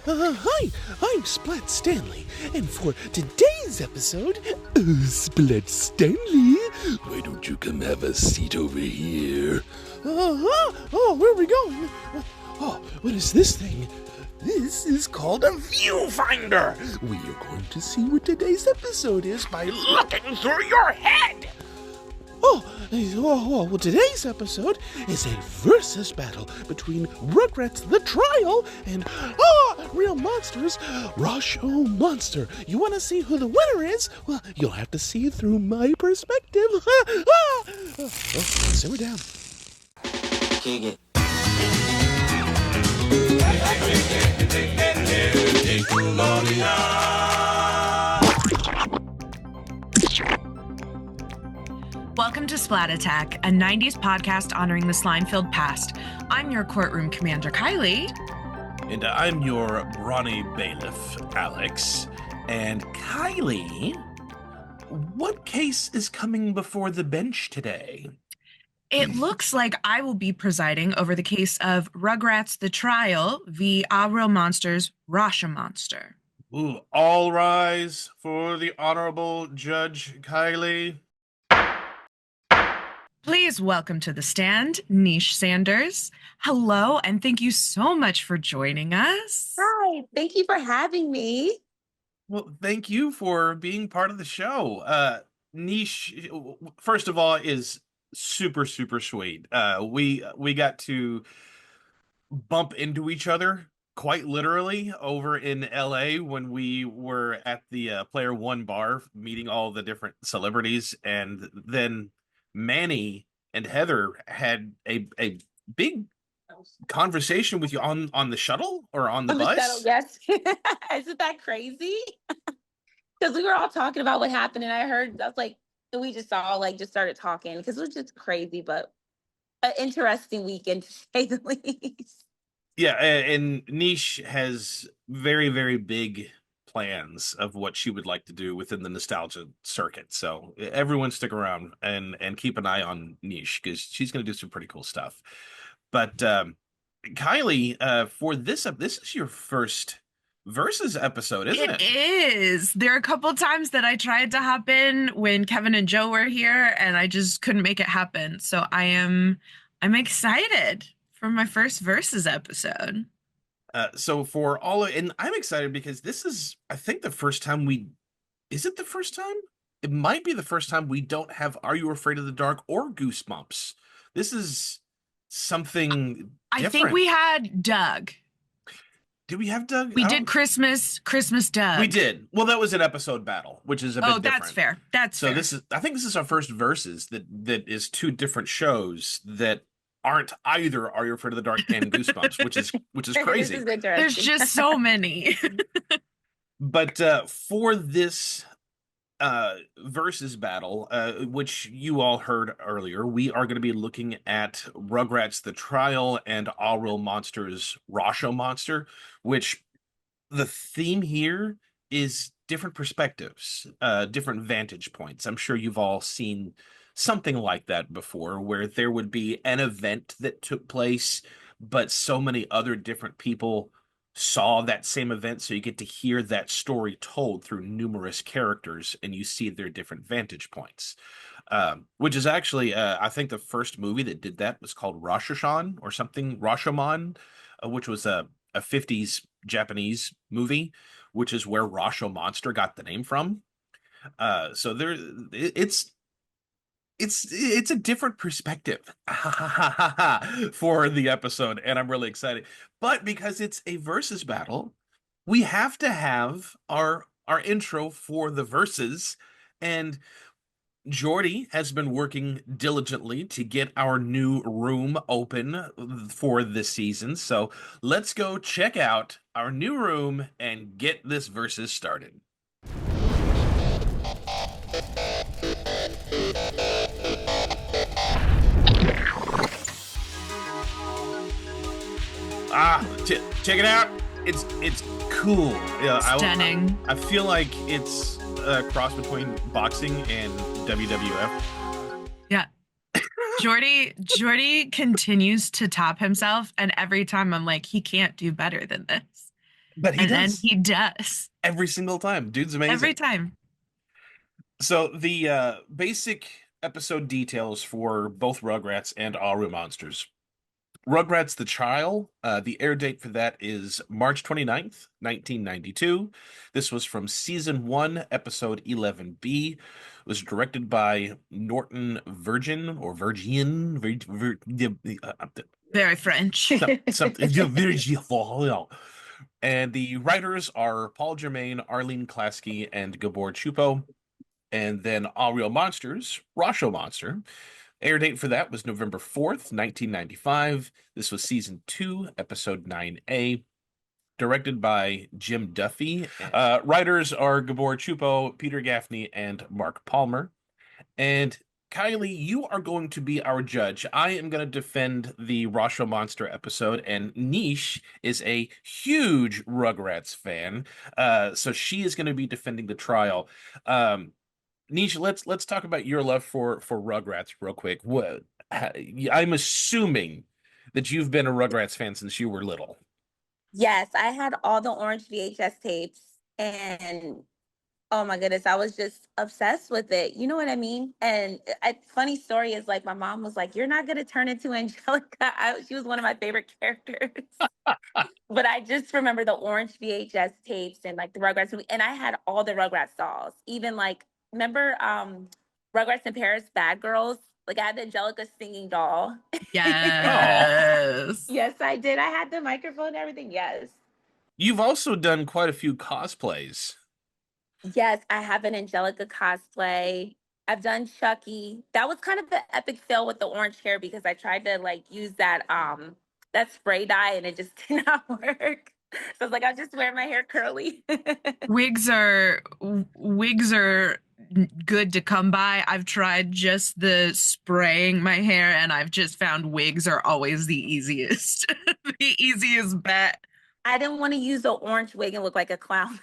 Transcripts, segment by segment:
Hi, I'm Splat Stanley, and for today's episode, Splat Stanley, why don't you come have a seat over here? Oh, where are we going? Oh, what is this thing? This is called a viewfinder. We are going to see what today's episode is by looking through your head. Well, today's episode is a versus battle between Rugrats the Trial and Real Monsters, Rosh O Monster. You want to see who the winner is? Well, you'll have to see it through my perspective. Simmer down. Kick it. Welcome to Splat Attack, a 90s podcast honoring the slime-filled past. I'm your courtroom commander, Kylie. And I'm your brawny bailiff, Alex. And Kylie, what case is coming before the bench today? It looks like I will be presiding over the case of Rugrats the Trial v. Aaahh Monsters, Rosh O Monster. Ooh, all rise for the Honorable Judge Kylie. Please welcome to the stand, Nish Sanders. Hello, and thank you so much for joining us. Hi, thank you for having me. Well, thank you for being part of the show. Nish, first of all, is super, super sweet. We got to bump into each other quite literally over in LA when we were at the Player One bar meeting all the different celebrities, and then Manny and Heather had a big conversation with you on the shuttle or on the bus. Shuttle, yes. Isn't that crazy? Because we were all talking about what happened, and I was like, we just all just started talking because it was just crazy, but an interesting weekend to say the least. Yeah, and Nish has very, very big plans of what she would like to do within the nostalgia circuit. So everyone stick around and keep an eye on Nish because she's going to do some pretty cool stuff. But Kylie, for this is your first Versus episode, isn't it? It is. There are a couple times that I tried to hop in when Kevin and Joe were here, and I just couldn't make it happen. So I'm excited for my first Versus episode. So for and I'm excited because this is, I think, the first time is it the first time? It might be the first time we don't have Are You Afraid of the Dark or Goosebumps. This is something I different. think we had Doug. Did we have Doug? We did Christmas Doug. We did. Well, that was an episode battle, which is a bit different. That's fair. That's fair. I think this is our first Versus that is two different shows that aren't either Are You Afraid of the Dark and Goosebumps, which is crazy. There's just so many. But for this Versus battle, which you all heard earlier, we are going to be looking at Rugrats the Trial and Aaahh Monsters Rosh O Monster, which the theme here is different perspectives, different vantage points. I'm sure you've all seen something like that before, where there would be an event that took place, but so many other different people saw that same event, so you get to hear that story told through numerous characters and you see their different vantage points, which is actually I think the first movie that did that was called Rashomon or something, Rashomon, which was a 50s Japanese movie, which is where Rosh O Monster got the name from. So it's a different perspective for the episode, and I'm really excited. But because it's a versus battle, we have to have our intro for the verses, and Jordy has been working diligently to get our new room open for this season. So let's go check out our new room and get this versus started. Check it out. It's cool. Yeah, Stunning. I feel like it's a cross between boxing and WWF. Yeah. Jordy continues to top himself, and every time I'm like, he can't do better than this. But he And then does he does every single time. Dude's amazing. every time. So the basic episode details for both Rugrats and Aaahh Monsters. Rugrats the Child, the air date for that is March 29th, 1992. This was from season 1, episode 11B. It was directed by Norton Virgin or Virgin. Very French. Something and the writers are Paul Germain, Arlene Klasky, and Gabor Chupo. And then Aaahh Monsters, Rosh O Monster. Air date for that was November 4th, 1995. This was season 2, episode 9A. Directed by Jim Duffy. Writers are Gabor Chupo, Peter Gaffney, and Mark Palmer. And Kylie, you are going to be our judge. I am going to defend the Rosh O Monster episode, and Nish is a huge Rugrats fan, so she is going to be defending the trial. Nish, let's talk about your love for Rugrats real quick. I'm assuming that you've been a Rugrats fan since you were little. Yes, I had all the orange VHS tapes, and oh my goodness, I was just obsessed with it. You know what I mean? And funny story is like my mom was like, "You're not gonna turn into Angelica." She was one of my favorite characters. But I just remember the orange VHS tapes and like the Rugrats movie, and I had all the Rugrats dolls. Even like remember Rugrats in Paris, Bad Girls. Like I had the Angelica singing doll. Yes. Yes, I did. I had the microphone and everything. Yes. You've also done quite a few cosplays. Yes, I have an Angelica cosplay. I've done Chucky. That was kind of the epic fail with the orange hair because I tried to like use that spray dye and it just did not work. So I was like, I'll just wear my hair curly. Wigs are good to come by. I've tried just the spraying my hair, and I've just found wigs are always the easiest. The easiest bet. I didn't want to use an orange wig and look like a clown.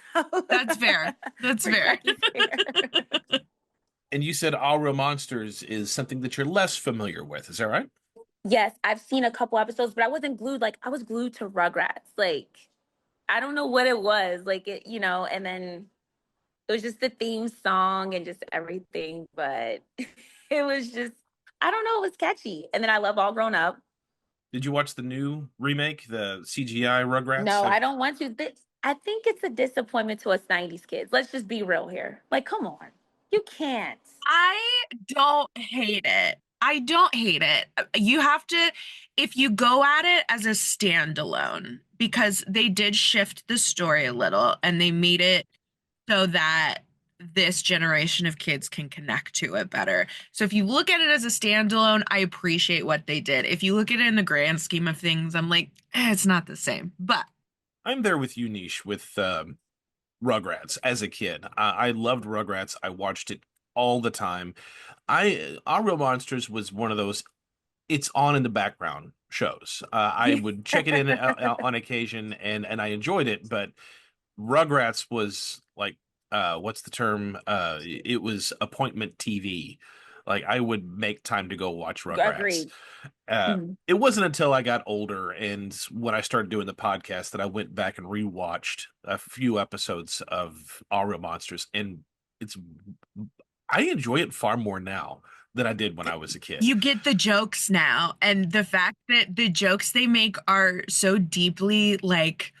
That's fair. That's For fair. Chucky's hair. And you said Aaahh Monsters is something that you're less familiar with. Is that right? Yes, I've seen a couple episodes, but I wasn't glued. Like I was glued to Rugrats. Like I don't know what it was. Like it, and then it was just the theme song and just everything. But it was just, I don't know, it was catchy. And then I love All Grown Up. Did you watch the new remake, the CGI Rugrats? No, I don't want to. I think it's a disappointment to us 90s kids. Let's just be real here. Like, come on. You can't. I don't hate it. I don't hate it. You have to, if you go at it as a standalone, because they did shift the story a little and they made it so that this generation of kids can connect to it better. So if you look at it as a standalone, I appreciate what they did. If you look at it in the grand scheme of things, I'm like, it's not the same. But I'm there with you, Nish, with Rugrats as a kid. I loved Rugrats. I watched it all the time. Aaahh Monsters was one of those it's on in the background shows. I would check it in on occasion and I enjoyed it, but Rugrats was like what's the term? It was appointment TV. Like I would make time to go watch Rugrats. Agreed. It wasn't until I got older and when I started doing the podcast that I went back and rewatched a few episodes of Aaahh Monsters, and I enjoy it far more now than I did when I was a kid. you get the jokes now, and the fact that the jokes they make are so deeply like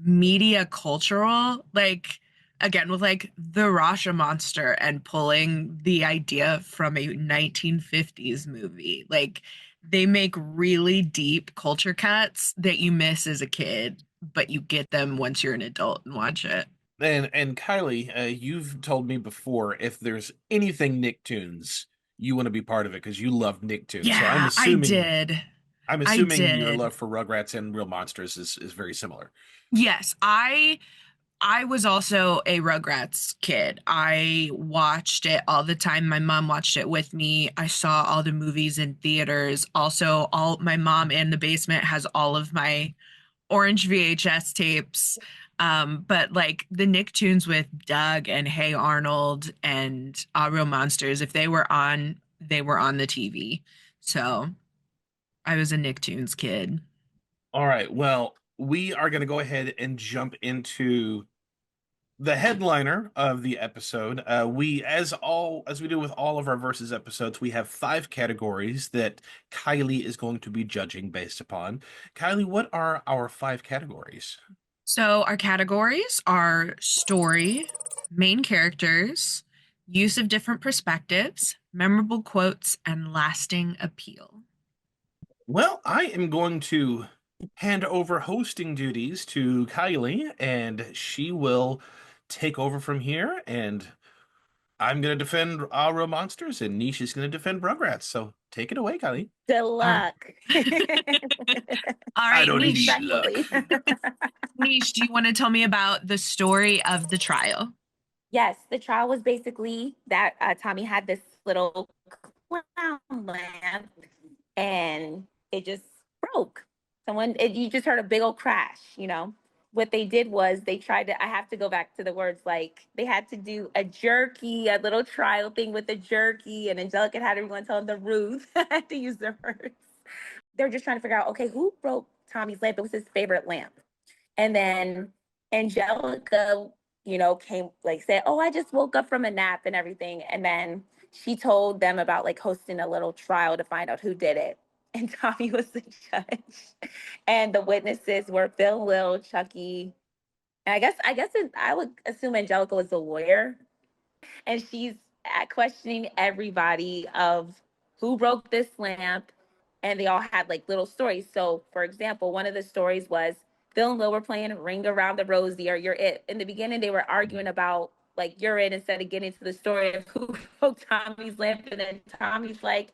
media cultural, like again with like the Rosh O Monster and pulling the idea from a 1950s movie. Like they make really deep culture cuts that you miss as a kid, but you get them once you're an adult and watch it. And Kylie, you've told me before if there's anything Nicktoons, you want to be part of it because you love Nicktoons. So I'm Yeah, I assuming did. I'm I assuming your did. love for Rugrats and Real Monsters is very similar. Yes, I was also a Rugrats kid. I watched it all the time. My mom watched it with me. I saw all the movies in theaters. Also, all my mom in the basement has all of my orange VHS tapes. But like the Nicktoons with Doug and Hey Arnold and Aaahh Monsters, if they were on the TV. So I was a Nicktoons kid. All right. Well, we are going to go ahead and jump into the headliner of the episode. We, as we do with all of our versus episodes, we have 5 categories that Kylie is going to be judging based upon. Kylie, what are our 5 categories? So our categories are story, main characters, use of different perspectives, memorable quotes, and lasting appeal. Well, I am going to hand over hosting duties to Kylie, and she will take over from here. And I'm going to defend Aaahh Monsters, and Nish is going to defend Rugrats. So take it away, Kylie. Good luck. All I right, don't need Nish. luck. Nish, do you want to tell me about the story of the trial? Yes, the trial was basically that Tommy had this little clown lamp and it just broke. You just heard a big old crash, you know. What they did was they tried to, I have to go back to the words, like they had to do a little trial thing with the jerky, and Angelica had everyone tell them the Ruth. I had to use their words. They're just trying to figure out, okay, who broke Tommy's lamp? It was his favorite lamp. And then Angelica, came like said, "Oh, I just woke up from a nap and everything." And then she told them about like hosting a little trial to find out who did it. And Tommy was the judge. And the witnesses were Phil, Lil, Chucky. And I would assume Angelica was the lawyer. And she's questioning everybody of who broke this lamp. And they all had like little stories. So, for example, one of the stories was Phil and Lil were playing Ring Around the Rosie or You're It. In the beginning, they were arguing about like You're It instead of getting to the story of who broke Tommy's lamp. And then Tommy's like,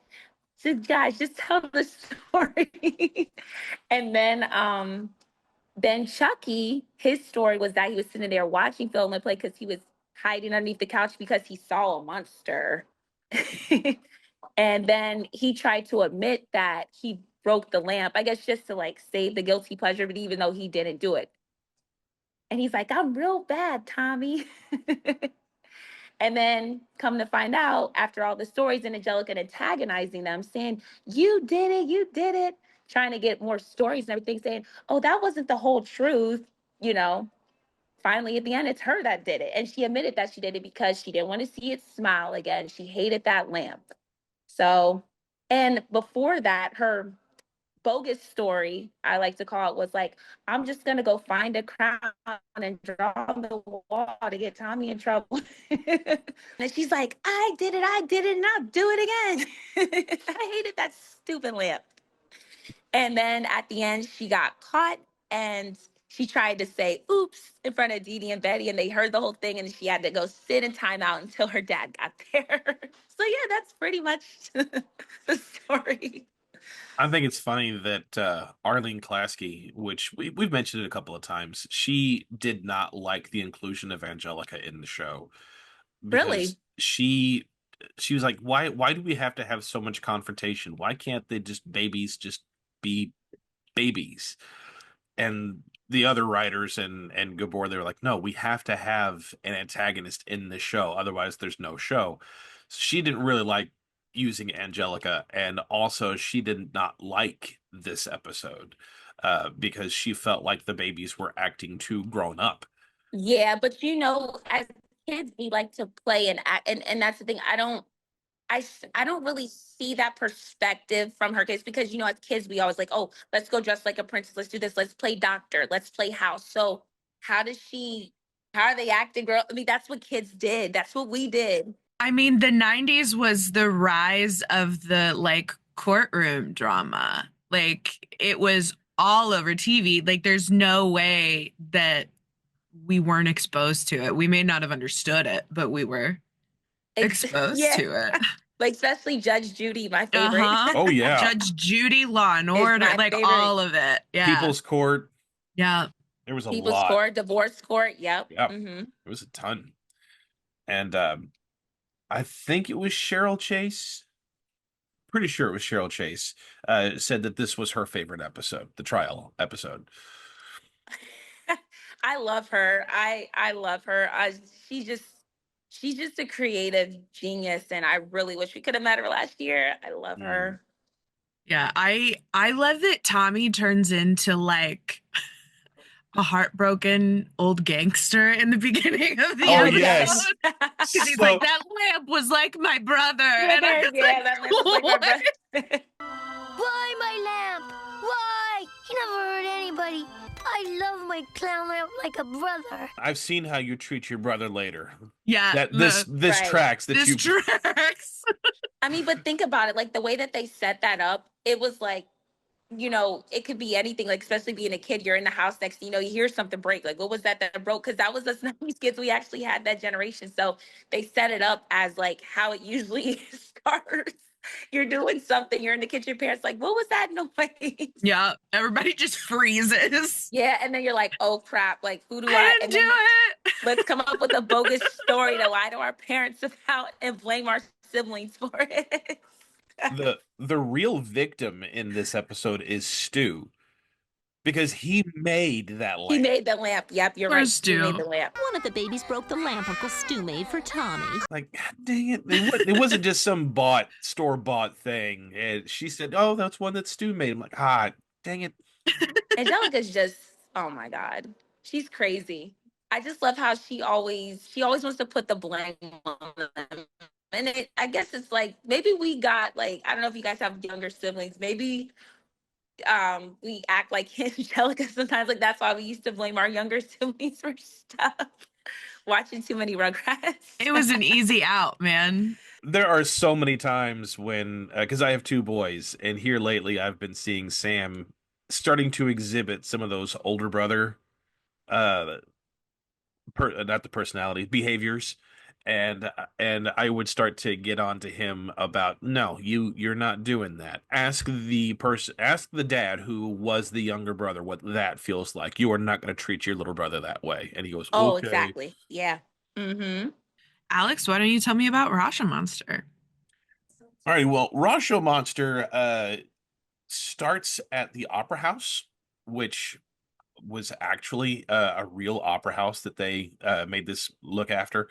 guys, just tell the story. And then Chucky, his story was that he was sitting there watching Phil and Lil play because he was hiding underneath the couch because he saw a monster. And then he tried to admit that he broke the lamp, I guess just to like save the guilty pleasure, but even though he didn't do it. And he's like, "I'm real bad, Tommy." And then come to find out after all the stories and Angelica antagonizing them, saying, you did it, trying to get more stories and everything, saying, "Oh, that wasn't the whole truth," you know. Finally, at the end, it's her that did it. And she admitted that she did it because she didn't want to see it smile again. She hated that lamp. So, and before that, her bogus story, I like to call it, was like, "I'm just going to go find a crown and draw on the wall to get Tommy in trouble." And she's like, I did it, and I'll do it again." I hated that stupid lamp. And then at the end, she got caught and she tried to say oops in front of Dee Dee and Betty, and they heard the whole thing, and she had to go sit in timeout until her dad got there. So yeah, that's pretty much the story. I think it's funny that Arlene Klasky, which we've mentioned it a couple of times, she did not like the inclusion of Angelica in the show because Really? she was like, why do we have to have so much confrontation? Why can't they just be babies? And the other writers and Gabor, they were like, no, we have to have an antagonist in the show, otherwise there's no show. So she didn't really like using Angelica, and also she did not like this episode because she felt like the babies were acting too grown up. Yeah, but as kids, we like to play and act, and that's the thing. I don't really see that perspective from her case because, as kids, we always like, "Oh, let's go dress like a princess. Let's do this. Let's play doctor. Let's play house." So how are they acting, girl? I mean, that's what kids did. That's what we did. I mean, the 90s was the rise of the like courtroom drama. Like it was all over TV. Like there's no way that we weren't exposed to it. We may not have understood it, but we were exposed Yeah. to it. Like, especially Judge Judy, my favorite. Uh-huh. Oh yeah, Judge Judy, Law and Order, my like favorite. all of it. Yeah. People's Court. Yeah. There was a People's lot. Court, Divorce Court. Yep. Yeah, Mm-hmm. it was a ton. And I think it was Cheryl Chase. Pretty sure it was Cheryl Chase. Said that this was her favorite episode, the trial episode. I love her. I love her. She's just a creative genius, and I really wish we could have met her last year. I love her. Yeah, I love that Tommy turns into like a heartbroken old gangster in the beginning of the Oh, episode. yes. Because he's So- like, that lamp was like my brother. And I'm just yeah, like, that was like my "What?" brother. Why my lamp? Why? He never hurt anybody. I love my clown lamp like a brother. I've seen how you treat your brother later. Yeah. That this Right. tracks that this you tracks. I mean, but think about it. Like the way that they set that up, it was like, you know, it could be anything. Like especially being a kid, you're in the house next, you hear something break. Like what was that broke? Because that was us 90s kids. We actually had that generation, so they set it up as like how it usually starts. You're doing something, you're in the kitchen. Your parents like, what was that noise? Yeah. Everybody just freezes. Yeah, and then you're like, oh crap, like who do I I? didn't And do then it. let's come up with a bogus story to lie to our parents about and blame our siblings for it. the real victim in this episode is Stu, because he made that lamp. He made the lamp. Yep, you're right. Where's He made Stu? the lamp. One of the babies broke the lamp Uncle Stu made for Tommy. Like, God dang it! It wasn't just some store bought thing. And she said, "Oh, that's one that Stu made." I'm like, dang it! Angelica's just, oh my God, she's crazy. I just love how she always wants to put the blame on them. And I guess it's like maybe we got like, I don't know if you guys have younger siblings. Maybe we act like Angelica sometimes. Like that's why we used to blame our younger siblings for stuff. Watching too many Rugrats. It was an easy out, man. There are so many times when, because I have two boys, and here lately I've been seeing Sam starting to exhibit some of those older brother, not the personality, behaviors, and I would start to get on to him about, no, you're not doing that. Ask the dad who was the younger brother what that feels like. You are not going to treat your little brother that way. And he goes, Oh, okay. exactly. Yeah. Mm-hmm. Alex, why don't you tell me about Rosh O Monster? All right, well, Rosh O Monster starts at the Opera House, which was actually a real opera house that they made this look after.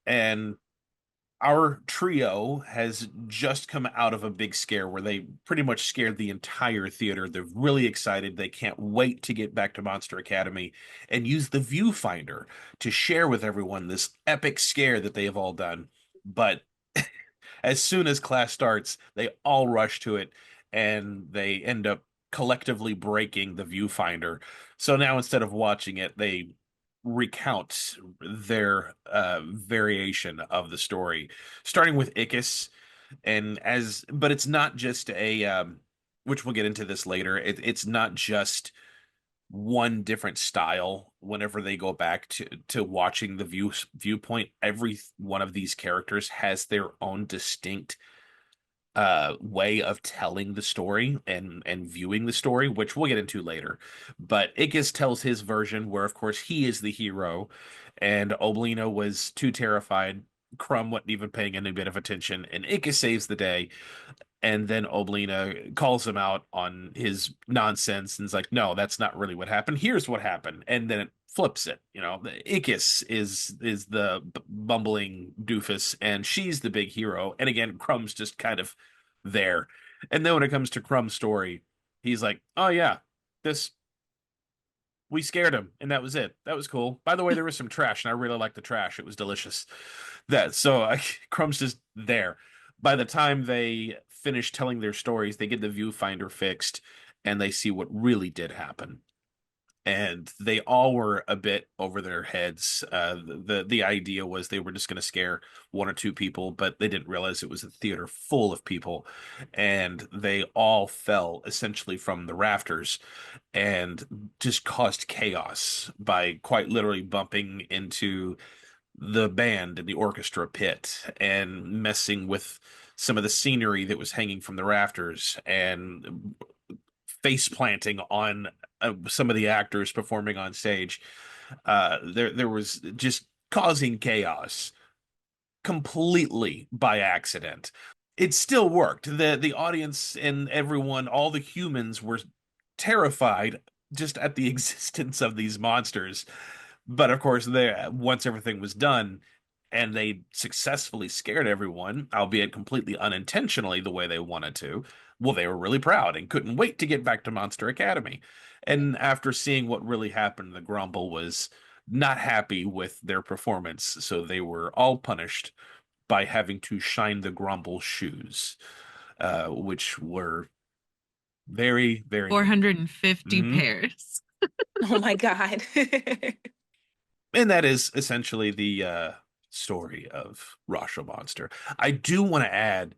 And our trio has just come out of a big scare where they pretty much scared the entire theater. They're really excited. They can't wait to get back to Monster Academy and use the viewfinder to share with everyone this epic scare that they have all done. But as soon as class starts, they all rush to it and they end up collectively breaking the viewfinder. So now instead of watching it, they recount their variation of the story, starting with Icus. But it's not just a which we'll get into this later. It's not just one different style. Whenever they go back to watching the viewpoint, every one of these characters has their own distinct way of telling the story and viewing the story, which we'll get into later. But Icus tells his version, where of course he is the hero, and Oblina was too terrified. Crumb wasn't even paying any bit of attention, and Icus saves the day. And then Oblina calls him out on his nonsense and is like, no, that's not really what happened. Here's what happened. And then it flips it. Icus is the bumbling doofus, and she's the big hero. And again, Crumb's just kind of there. And then when it comes to Crumb's story, he's like, oh yeah, we scared him, and that was it. That was cool. By the way, there was some trash, and I really liked the trash. It was delicious. Crumb's just there. By the time they finish telling their stories, they get the viewfinder fixed, and they see what really did happen. And they all were a bit over their heads. The idea was they were just going to scare one or two people, but they didn't realize it was a theater full of people, and they all fell essentially from the rafters and just caused chaos by quite literally bumping into the band and the orchestra pit and messing with some of the scenery that was hanging from the rafters and face planting on some of the actors performing on stage. There was just causing chaos completely by accident. It still worked. The audience and everyone, all the humans, were terrified just at the existence of these monsters. But of course, once everything was done and they successfully scared everyone, albeit completely unintentionally the way they wanted to, well, they were really proud and couldn't wait to get back to Monster Academy. And after seeing what really happened, the Grumble was not happy with their performance, so they were all punished by having to shine the Grumble shoes, which were very, very neat. 450 Mhm. pairs. Oh my God. And that is essentially the story of Rosh O Monster. I do want to add,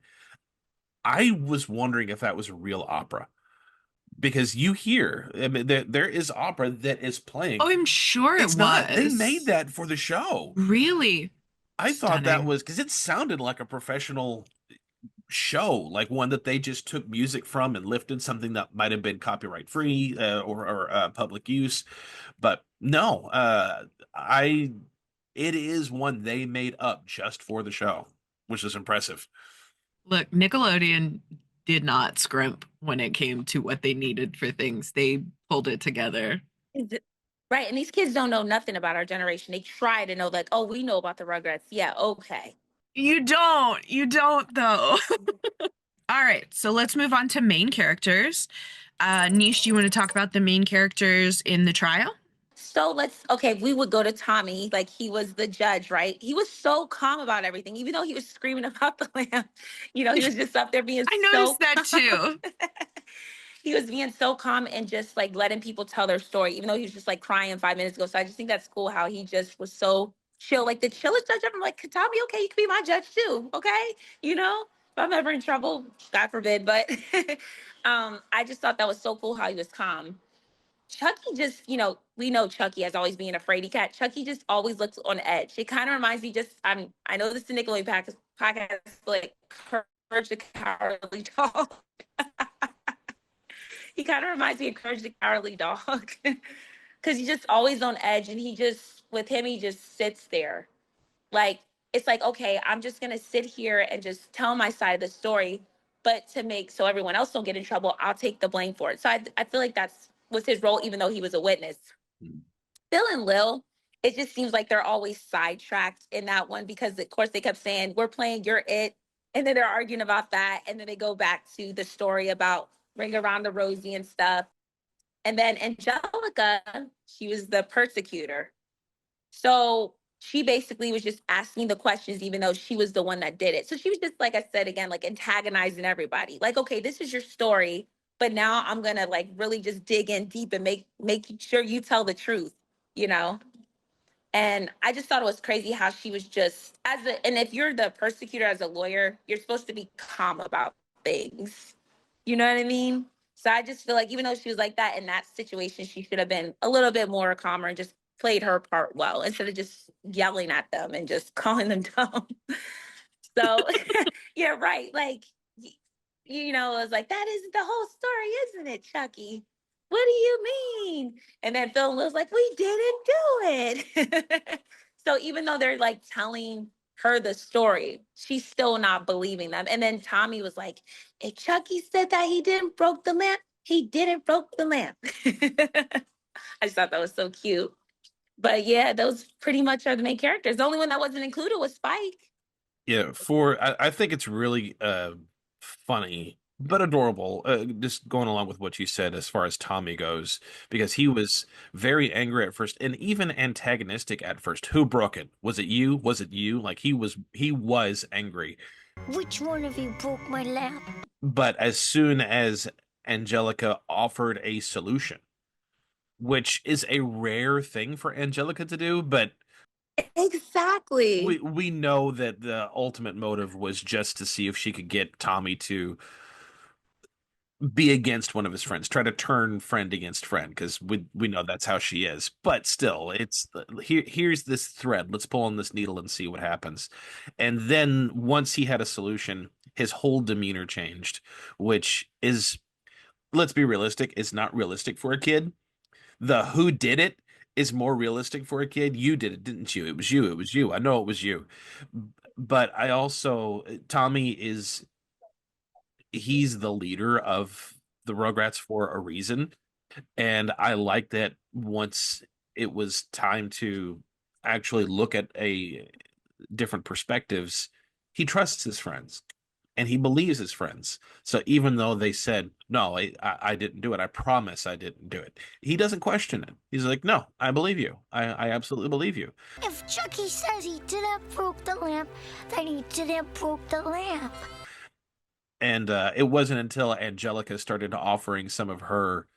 I was wondering if that was a real opera because you hear, I mean, there is opera that is playing. Oh, I'm sure it It's not. They made was. that for the show. Really I thought that stunning. was because it sounded like a professional show, like one that they just took music from and lifted something that might have been copyright free or public use. But no, I it is one they made up just for the show, which is impressive. Look, Nickelodeon did not scrimp when it came to what they needed for things. They pulled it together. Right. And these kids don't know nothing about our generation. They try to know, like, oh, we know about the Rugrats. Yeah, okay. You don't. You don't, though. All right. So let's move on to main characters. Nish, do you want to talk about the main characters in the trial? So okay, we would go to Tommy, like he was the judge, right? He was so calm about everything, even though he was screaming about the lamp. He was just up there being I so noticed that calm. too. He was being so calm and just like letting people tell their story, even though he was just like crying 5 minutes ago. So I just think that's cool how he just was so chill, like the chillest judge ever. I'm like, Tommy, okay, you can be my judge too, okay? If I'm ever in trouble, God forbid. But I just thought that was so cool how he was calm. Chucky just, we know Chucky as always being a fraidy cat. Chucky just always looks on edge. It kind of reminds me I know this is a Nickelodeon podcast, but like Courage the Cowardly Dog. He kind of reminds me of Courage the Cowardly Dog because he's just always on edge, and with him, he just sits there. Like, it's like, okay, I'm just going to sit here and just tell my side of the story, but to make so everyone else don't get in trouble, I'll take the blame for it. So I feel like that's was his role, even though he was a witness. Phil and Lil, it just seems like they're always sidetracked in that one because, of course, they kept saying, we're playing You're It. And then they're arguing about that. And then they go back to the story about Ring Around the Rosie and stuff. And then Angelica, she was the persecutor. So she basically was just asking the questions, even though she was the one that did it. So she was just, like I said, again, like antagonizing everybody. Like, okay, this is your story, but now I'm going to like really just dig in deep and make sure you tell the truth, you know? And I just thought it was crazy how she was just and if you're the persecutor as a lawyer, you're supposed to be calm about things. You know what I mean? So I just feel like even though she was like that in that situation, she should have been a little bit more calmer and just played her part well instead of just yelling at them and just calling them dumb. So yeah, right. Like, it was like, that isn't the whole story, isn't it, Chucky? What do you mean? And then Phil was like, we didn't do it. So even though they're like telling her the story, she's still not believing them. And then Tommy was like, if Chucky said that he didn't broke the lamp, he didn't broke the lamp. I just thought that was so cute. But yeah, those pretty much are the main characters. The only one that wasn't included was Spike. Yeah, I think it's really funny but adorable. Just going along with what you said as far as Tommy goes, because he was very angry at first and even antagonistic at first. Who broke it? Was it you? Was it you? Like he was angry. Which one of you broke my lamp? But as soon as Angelica offered a solution, which is a rare thing for Angelica to do, but Exactly. we know that the ultimate motive was just to see if she could get Tommy to be against one of his friends, try to turn friend against friend, because we know that's how she is. But still, it's here's this thread. Let's pull on this needle and see what happens. And then once he had a solution, his whole demeanor changed, which is, let's be realistic, is not realistic for a kid. The who did it is more realistic for a kid. You did it, didn't you? It was you. It was you. I know it was you. But I also, Tommy he's the leader of the Rugrats for a reason. And I like that once it was time to actually look at a different perspectives, he trusts his friends. and he believes his friends. So even though they said, no, I didn't do it, I promise I didn't do it, he doesn't question it. He's like, no, I believe you. I absolutely believe you. If Chucky says he didn't broke the lamp, then he didn't broke the lamp. And it wasn't until Angelica started offering some of her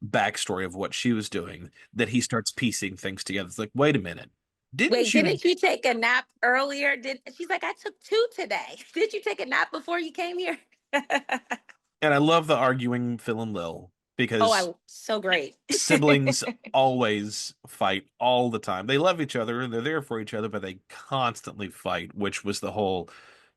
backstory of what she was doing that he starts piecing things together. It's like, wait a minute. Wait, didn't you take a nap earlier? She's like, I took 2 today. Did you take a nap before you came here? And I love the arguing Phil and Lil because so great. siblings always fight all the time. They love each other and they're there for each other, but they constantly fight, which was the whole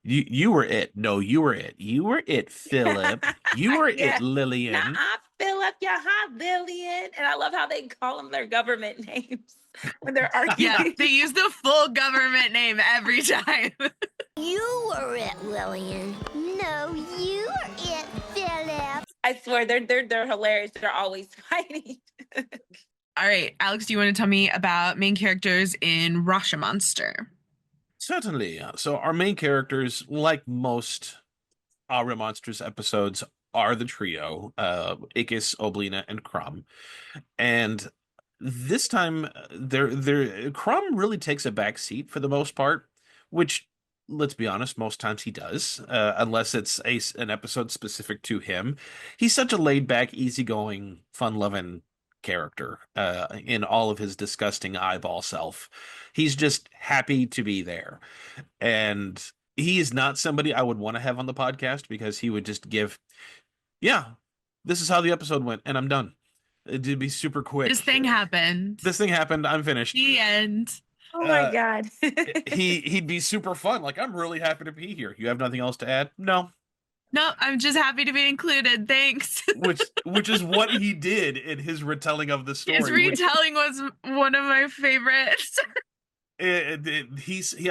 you were it. No, you were it. You were it, Philip. You were Yeah. it, Lillian. Nah, Philip, you're hot, Lillian. And I love how they call them their government names when they're arguing. Yeah, they use the full government name every time. You were it, Lillian. No, you were it, Philip. I swear, they're hilarious. They're always fighting. All right, Alex, do you want to tell me about main characters in Rosh O Monster? Certainly. So our main characters, like most Aaahh Monsters episodes, are the trio, Ikis, Oblina, and Crumb. And this time, Crumb really takes a back seat for the most part, which, let's be honest, most times he does, unless it's an episode specific to him. He's such a laid-back, easygoing, fun-loving character in all of his disgusting eyeball self. He's just happy to be there. And he is not somebody I would want to have on the podcast because he would just give, yeah, this is how the episode went, and I'm done. It'd be super quick. This thing happened. I'm finished. The end. Oh my God. He'd be super fun. Like, I'm really happy to be here. You have nothing else to add? No. No, I'm just happy to be included. Thanks. which is what he did in his retelling of the story. His retelling was one of my favorites. I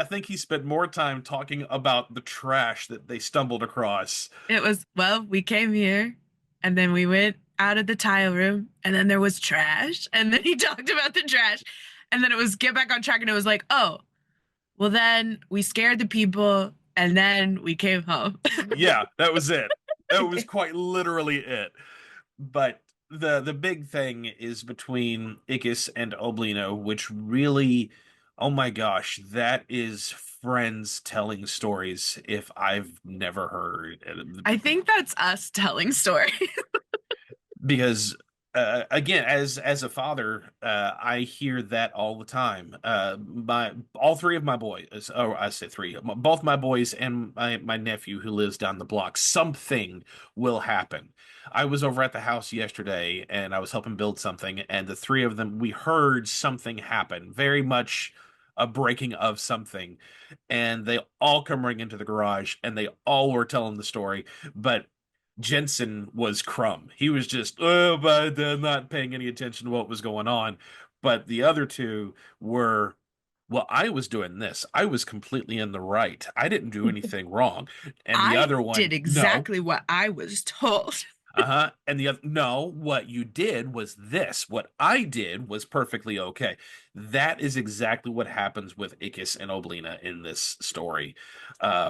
think he spent more time talking about the trash that they stumbled across. It was, well, we came here and then we went out of the tile room and then there was trash. And then he talked about the trash and then it was get back on track. And it was like, oh, well, then we scared the people and then we came home. Yeah, that was it. That was quite literally it. But the big thing is between Ikis and Oblino, which really, oh my gosh, that is friends telling stories if I've never heard. I think that's us telling stories. Because again, as a father, I hear that all the time. All 3 of my boys, oh, I say 3, both my boys and my nephew who lives down the block, something will happen. I was over at the house yesterday and I was helping build something, and the 3 of them, we heard something happen, very much a breaking of something, and they all come running into the garage and they all were telling the story, but Jensen was Crumb. He was just, but not paying any attention to what was going on. But the other 2 were, well, I was doing this. I was completely in the right. I didn't do anything wrong. And the other one did exactly what I was told. And the other, no, what you did was this. What I did was perfectly okay. That is exactly what happens with Ikis and Oblina in this story,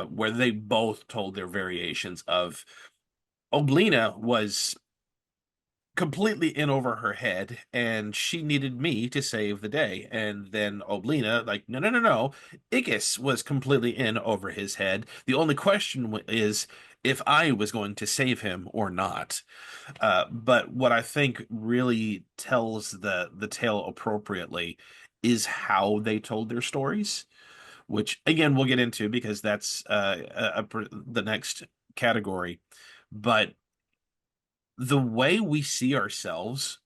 where they both told their variations of Oblina was completely in over her head and she needed me to save the day. And then Oblina, like, no. Ikis was completely in over his head. The only question is if I was going to save him or not. But what I think really tells the tale appropriately is how they told their stories, which again, we'll get into because that's the next category. But the way we see ourselves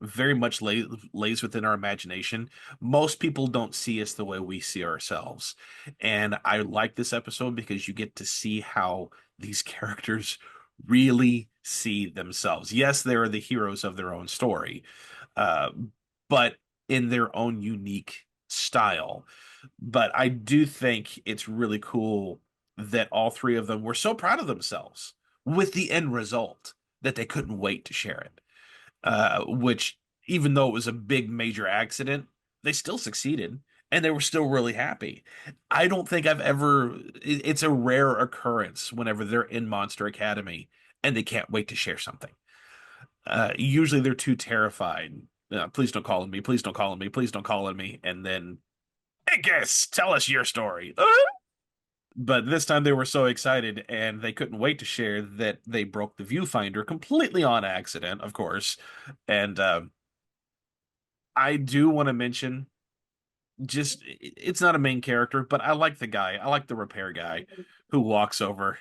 very much lays within our imagination. Most people don't see us the way we see ourselves. And I like this episode because you get to see how these characters really see themselves. Yes, they are the heroes of their own story, but in their own unique style. But I do think it's really cool that all 3 of them were so proud of themselves with the end result that they couldn't wait to share it. Which, even though it was a big major accident, they still succeeded. and they were still really happy. I don't think I've ever, it's a rare occurrence whenever they're in Monster Academy and they can't wait to share something. Usually they're too terrified. Please don't call on me. Please don't call on me. Please don't call on me. And then, hey, guess, tell us your story. But this time they were so excited and they couldn't wait to share that they broke the viewfinder completely on accident, of course. And I do want to mention, just it's not a main character, but I like the guy. I like the repair guy who walks over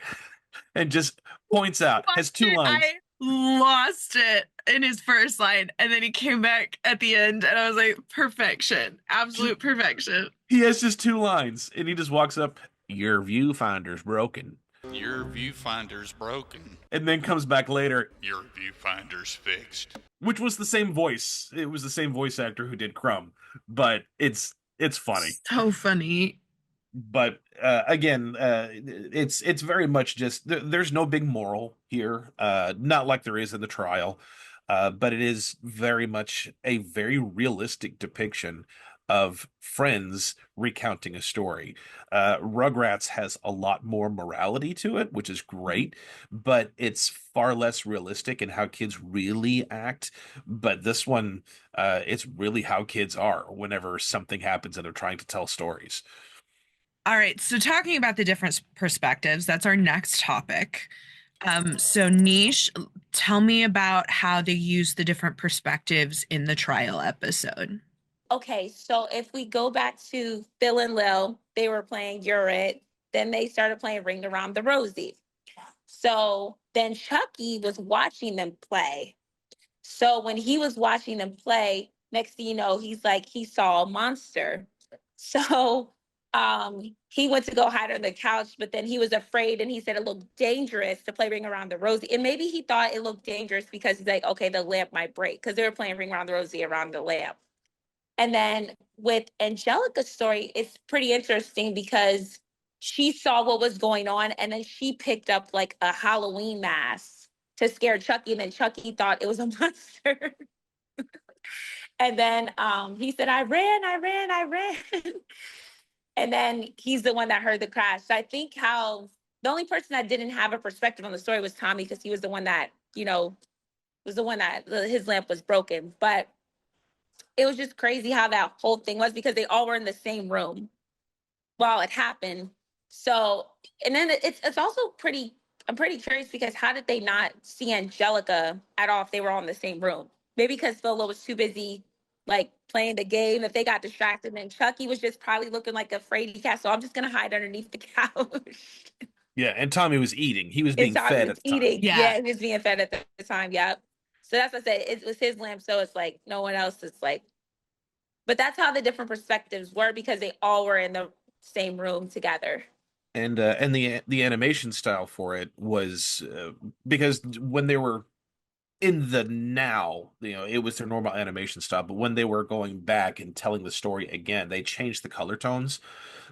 and just points out, has two lines. I lost it in his first line, and then he came back at the end, and I was like, perfection, absolute perfection. He has just two lines, and he just walks up, your viewfinder's broken. Your viewfinder's broken. And then comes back later, Your viewfinder's fixed. which was the same voice. It was the same voice actor who did Crumb, but it's funny. So funny. But again, it's very much just there's no big moral here, not like there is in the trial, but it is very much a very realistic depiction of friends recounting a story. Rugrats has a lot more morality to it, which is great, but it's far less realistic in how kids really act. But this one, it's really how kids are whenever something happens and they're trying to tell stories. All right, so talking about the different perspectives, that's our next topic. So Nish, tell me about how they use the different perspectives in the trial episode. Okay, so if we go back to Phil and Lil, they were playing Urit. Then they started playing Ring Around the Rosie. So then Chucky was watching them play. So when he was watching them play, next thing you know, he's like, he saw a monster. So he went to go hide on the couch, but then he was afraid and he said it looked dangerous to play Ring Around the Rosie. And maybe he thought it looked dangerous because he's like, okay, the lamp might break, because they were playing Ring Around the Rosie around the lamp. And then with Angelica's story, it's pretty interesting because she saw what was going on and then she picked up like a Halloween mask to scare Chucky, and then Chucky thought it was a monster. And then he said, I ran. And then he's the one that heard the crash. So I think how the only person that didn't have a perspective on the story was Tommy, because he was the one that, was the one that his lamp was broken. But it was just crazy how that whole thing was, because they all were in the same room while it happened. So, and then it's also I'm pretty curious, because how did they not see Angelica at all if they were all in the same room? Maybe because Philo was too busy like playing the game. If they got distracted, then Chucky was just probably looking like a fraidy cat. So I'm just gonna hide underneath the couch. Yeah, and Tommy was eating. He was being fed at the time. Yeah, he was being fed at the time. Yep. So that's what I said. It was his lamp, so it's like no one else is like. But that's how the different perspectives were, because they all were in the same room together. And the animation style for it was because when they were in the now, it was their normal animation style. But when they were going back and telling the story again, they changed the color tones.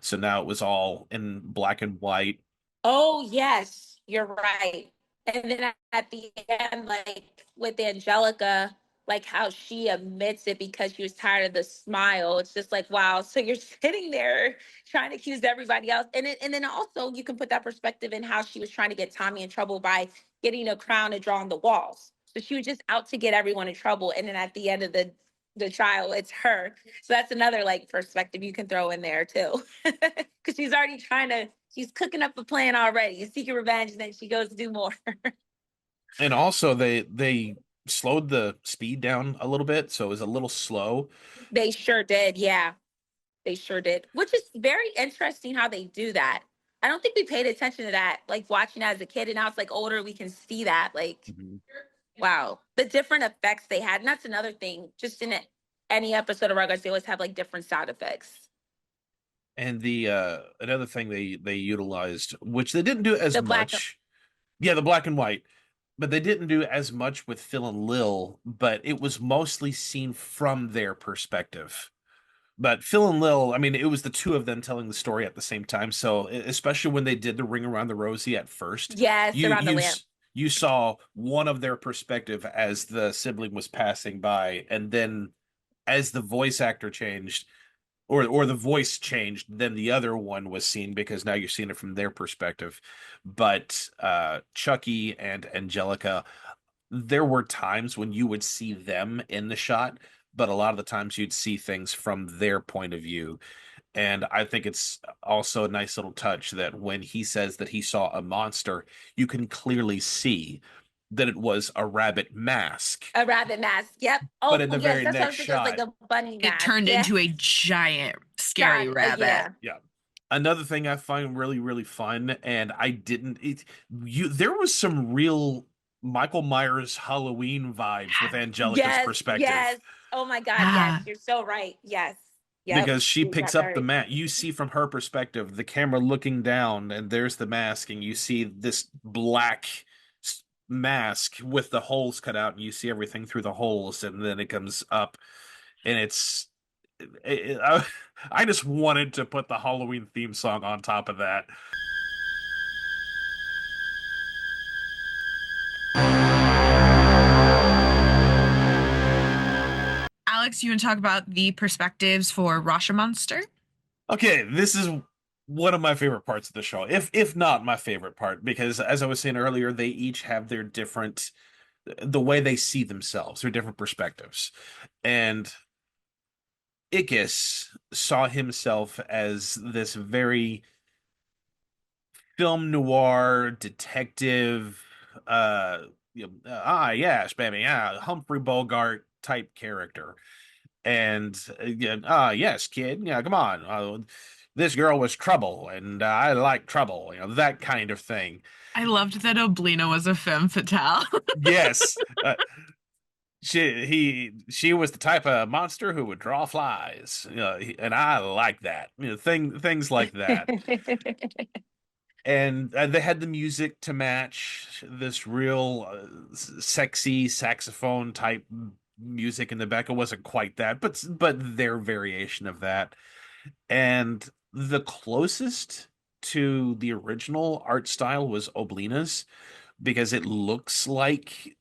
So now it was all in black and white. Oh, yes, you're right. And then at the end, like with Angelica, like how she admits it because she was tired of the smile. It's just like, wow. So you're sitting there trying to accuse everybody else. And then also you can put that perspective in how she was trying to get Tommy in trouble by getting a crown and drawing the walls. So she was just out to get everyone in trouble. And then at the end of the trial, it's her. So that's another like perspective you can throw in there too. Because she's already she's cooking up a plan already, seeking revenge, and then she goes to do more. And also they slowed the speed down a little bit, so it was a little slow. They sure did, yeah. They sure did, which is very interesting how they do that. I don't think we paid attention to that, like watching as a kid, and now it's like older, we can see that, like, wow, the different effects they had. And that's another thing, just in any episode of Rugrats, they always have like different sound effects. And the another thing they utilized, which they didn't do as much. Yeah, the black and white. But they didn't do as much with Phil and Lil, but it was mostly seen from their perspective. But Phil and Lil, I mean, it was the two of them telling the story at the same time. So especially when they did the Ring Around the Rosie at first. Yes, around the lamp. You saw one of their perspective as the sibling was passing by. And then as the voice actor changed, or the voice changed, then the other one was seen because now you're seeing it from their perspective. But Chucky and Angelica, there were times when you would see them in the shot, but a lot of the times you'd see things from their point of view. And I think it's also a nice little touch that when he says that he saw a monster, you can clearly see that it was a rabbit mask. A rabbit mask. Yep. But Oh, in the yes, very that's what I next was thinking. It was like shot, a bunny It mask. turned Yeah. into a giant, scary rabbit. Yeah. yeah. Another thing I find really, really fun, and I didn't there was some real Michael Myers Halloween vibes with Angelica's Yes. perspective. Yes. Oh my God. Ah. Yes. You're so right. Yes. Yep. Because she You got picks that up the right. mat. You see from her perspective, the camera looking down, and there's the mask, and you see this black mask with the holes cut out, and you see everything through the holes, and then it comes up, and I just wanted to put the Halloween theme song on top of that. Alex, you want to talk about the perspectives for Rosh O Monster? Okay, this is one of my favorite parts of the show, if not my favorite part, because as I was saying earlier, they each have their different, the way they see themselves, their different perspectives. And Ickis saw himself as this very film noir detective, yes, baby, Humphrey Bogart type character. And yes, kid, yeah, come on. This girl was trouble, and I like trouble, that kind of thing. I loved that Oblina was a femme fatale. Yes. She was the type of monster who would draw flies, and I like that, things like that. And they had the music to match this real sexy saxophone type music in the back. It wasn't quite that, but their variation of that. And the closest to the original art style was Oblina's, because it looks like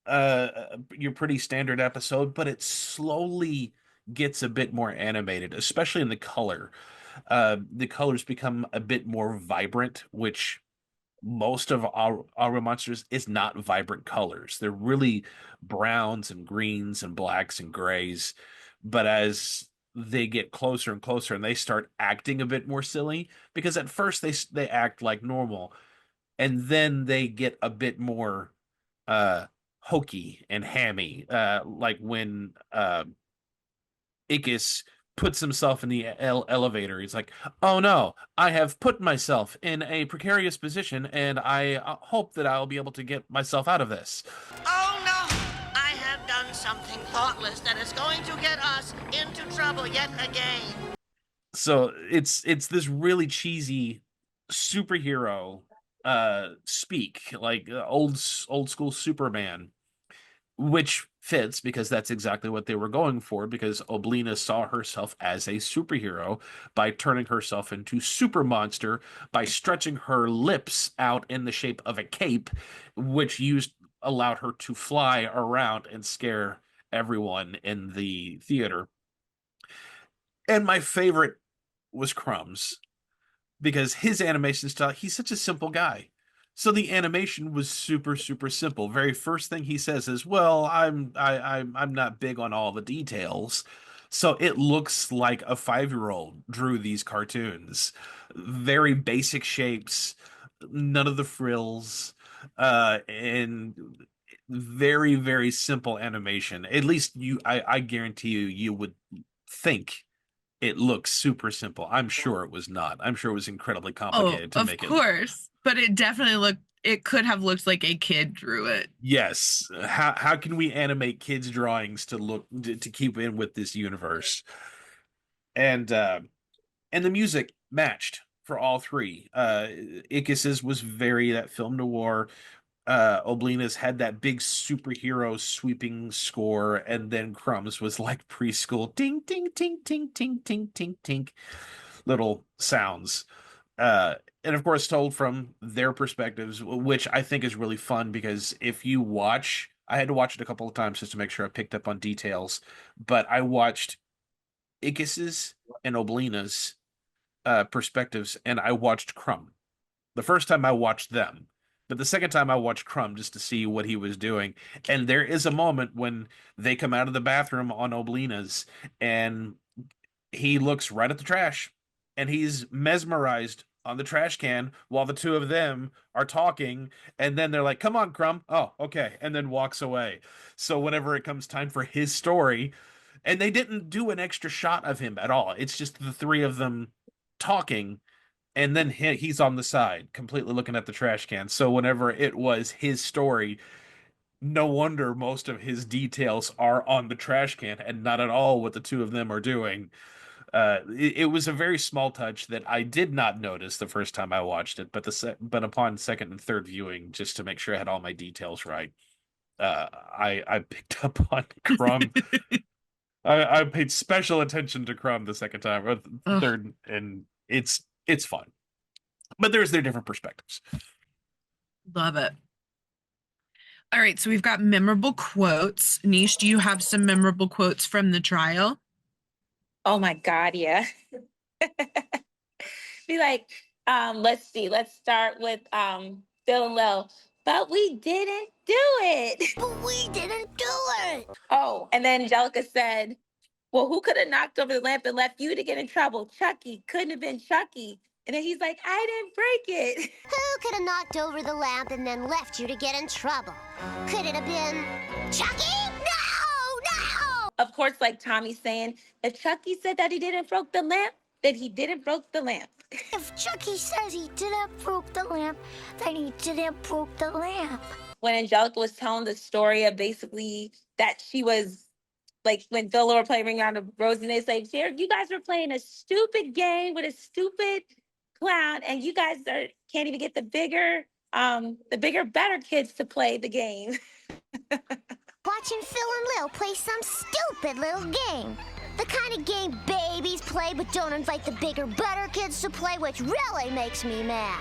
your pretty standard episode, but it slowly gets a bit more animated, especially in the color. The colors become a bit more vibrant, which most of our monsters is not vibrant colors. They're really browns and greens and blacks and grays. But as they get closer and closer and they start acting a bit more silly, because at first they act like normal, and then they get a bit more hokey and hammy, like when Ickis puts himself in the elevator. He's like, "Oh no, I have put myself in a precarious position, and I hope that I'll be able to get myself out of this." Oh no! I have done something thoughtless that is going to get us into trouble yet again. So it's this really cheesy superhero speak, like old school Superman, which fits because that's exactly what they were going for, because Oblina saw herself as a superhero by turning herself into Super Monster by stretching her lips out in the shape of a cape, which allowed her to fly around and scare everyone in the theater. And my favorite was Crumbs, because his animation style, he's such a simple guy. So the animation was super, super simple. Very first thing he says is, "Well, I'm not big on all the details." So it looks like a 5-year-old drew these cartoons. Very basic shapes, none of the frills, and very, very simple animation. At least I guarantee you would think it looks super simple. I'm sure it was not. I'm sure it was incredibly complicated to make it. Of course. But it definitely it could have looked like a kid drew it. Yes. How can we animate kids' drawings to keep in with this universe? And the music matched for all three. Ickis's was very that film noir. Oblina's had that big superhero sweeping score, and then Crumbs was like preschool ting ting ting ting ting ting ting ting little sounds. And of course told from their perspectives, which I think is really fun, because if you watch, I had to watch it a couple of times just to make sure I picked up on details, but I watched Ickis's and Oblina's perspectives, and I watched Crumb. The first time I watched them, but the second time I watched Crumb just to see what he was doing. And there is a moment when they come out of the bathroom on Oblina's, and he looks right at the trash, and he's mesmerized on the trash can while the two of them are talking, and then they're like, "Come on, Crumb." "Oh, okay," and then walks away. So whenever it comes time for his story, and they didn't do an extra shot of him at all. It's just the three of them talking, and then he's on the side, completely looking at the trash can. So whenever it was his story, no wonder most of his details are on the trash can and not at all what the two of them are doing. It was a very small touch that I did not notice the first time I watched it, but upon second and third viewing, just to make sure I had all my details right, I picked up on Crumb. I paid special attention to Crumb the second time, or the third, and it's fun. But there's their different perspectives. Love it. All right, so we've got memorable quotes. Nish, do you have some memorable quotes from the trial? Oh my God, yeah. Be like, let's see. Let's start with Phil and Lil. But we didn't do it. But we didn't do it. Oh, and then Angelica said, well, who could have knocked over the lamp and left you to get in trouble? Chucky. Couldn't have been Chucky. And then he's like, I didn't break it. Who could have knocked over the lamp and then left you to get in trouble? Could it have been Chucky? No! Of course, like Tommy's saying, if Chucky said that he didn't broke the lamp, then he didn't broke the lamp. If Chucky says he didn't broke the lamp, then he didn't broke the lamp. When Angelica was telling the story of basically that she was, like, when Phil were playing Ring Around the Rosie, they say, you guys were playing a stupid game with a stupid clown, and you guys can't even get the bigger, better kids to play the game. Watching Phil and Lil play some stupid little game. The kind of game babies play but don't invite the bigger, better kids to play, which really makes me mad.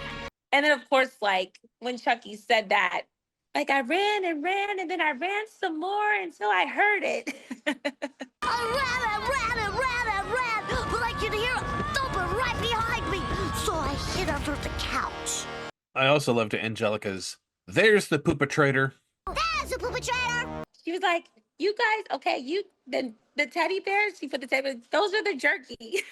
And then, of course, like, when Chucky said that, like, I ran and ran, and then I ran some more until I heard it. I ran, but I could hear a thumping right behind me, so I hid under the couch. I also loved Angelica's, there's the poopatrator. There's the poopatrator. She was like, you guys, okay, the teddy bears, she put the teddy bears, those are the jerky.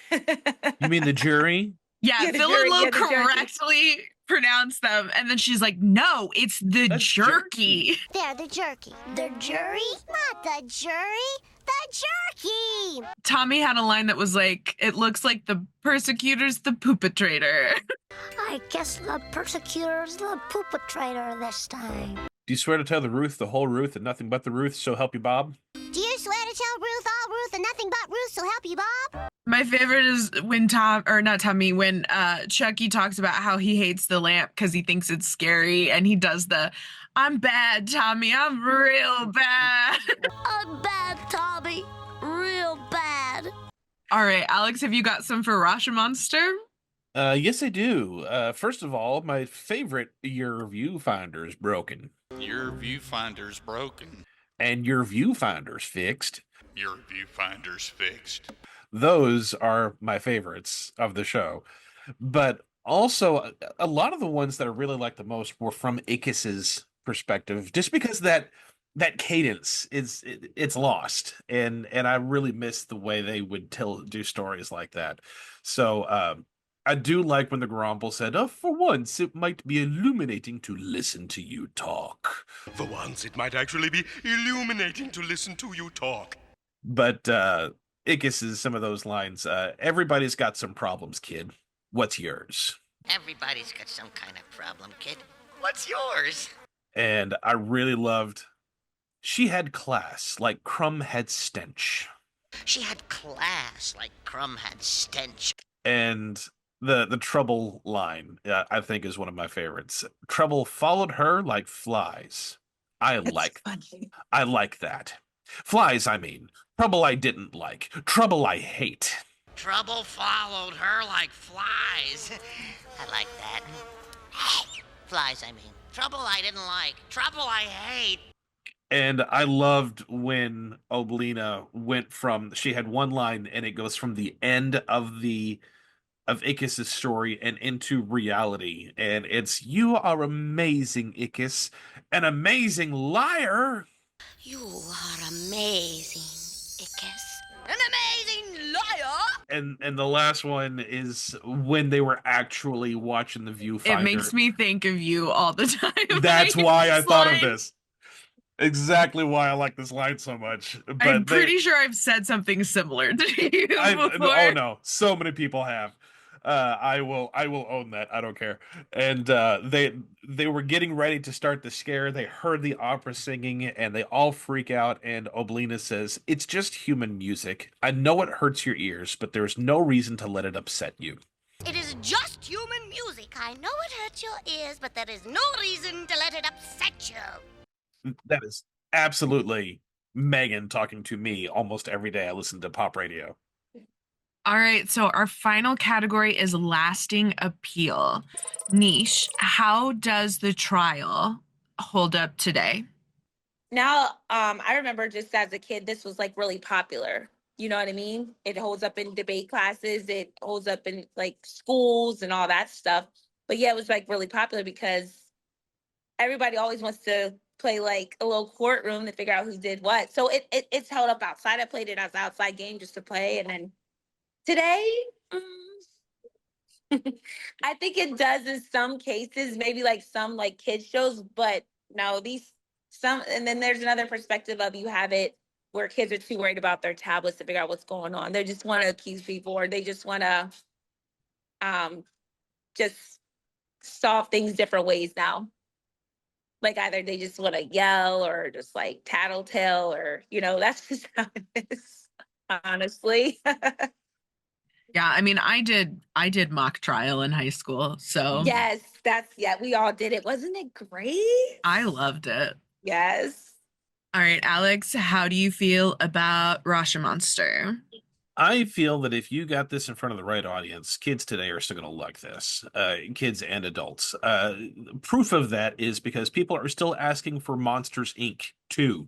You mean the jury? Yeah, the Phil jury, and Lil the jerky. correctly pronounced them, and then she's like, no, it's the That's jerky. They're the jerky. The jury? Not the jury. The jerky. Tommy had a line that was like, it looks like the persecutor's the poopatrator. I guess the persecutor's the poopatrator this time. Do you swear to tell the Ruth, the whole Ruth, and nothing but the Ruth, so help you Bob? Do you swear to tell Ruth all Ruth and nothing but Ruth, so help you Bob? My favorite is when when Chucky talks about how he hates the lamp because he thinks it's scary, and he does I'm bad, Tommy, I'm real bad. I'm bad, Tommy. Real bad. All right, Alex, have you got some for Rosh O Monster? Yes, I do. First of all, my favorite, your viewfinder's broken. Your viewfinder's broken. And your viewfinder's fixed. Your viewfinder's fixed. Those are my favorites of the show. But also, a lot of the ones that I really liked the most were from Ickis's perspective, just because that cadence it's lost, and I really miss the way they would do stories like that. So I do like when the Grumble said, for once, it might be illuminating to listen to you talk. For once, it might actually be illuminating to listen to you talk. But Ickis is some of those lines. Everybody's got some problems, kid. What's yours? Everybody's got some kind of problem, kid. What's yours? And I really loved, she had class like Crumb had stench. She had class like Crumb had stench. And the Trouble line, I think, is one of my favorites. Trouble followed her like flies. I like that. Flies, I mean. Trouble I didn't like. Trouble I hate. Trouble followed her like flies. I like that. Flies, I mean. Trouble I didn't like. Trouble I hate. And I loved when Oblina went from, she had one line and it goes from the end of Ickis's story and into reality. And it's, "You are amazing, Ickis. An amazing liar." You are amazing, Ickis. An amazing liar! And the last one is when they were actually watching the viewfinder. It makes me think of you all the time. That's why I thought of Line. this. Exactly why I like this line so much. But I'm pretty sure I've said something similar to you before. oh no, so many people have. I will own that. I don't care. And they were getting ready to start the scare. They heard the opera singing and they all freak out. And Oblina says, "It's just human music. I know it hurts your ears, but there's no reason to let it upset you." It is just human music. I know it hurts your ears, but there is no reason to let it upset you. That is absolutely Megan talking to me almost every day I listen to pop radio. All right, so our final category is lasting appeal. Nish, how does the trial hold up today? Now, I remember just as a kid, this was like really popular. You know what I mean? It holds up in debate classes. It holds up in like schools and all that stuff. But yeah, it was like really popular because everybody always wants to play like a little courtroom to figure out who did what. So it's held up outside. I played it as an outside game just to play. And then today, I think it does in some cases, maybe like some like kids shows, but no, and then there's another perspective of you have it where kids are too worried about their tablets to figure out what's going on. They just want to accuse people, or they just want to just solve things different ways now. Like either they just want to yell or just like tattletale, or, that's just how it is, honestly. Yeah, I mean, I did mock trial in high school, so Yes, we all did it. Wasn't it great? I loved it. Yes. All right, Alex, how do you feel about Rosh O Monster? I feel that if you got this in front of the right audience, kids today are still going to like this, kids and adults. Proof of that is because people are still asking for Monsters Inc. 2.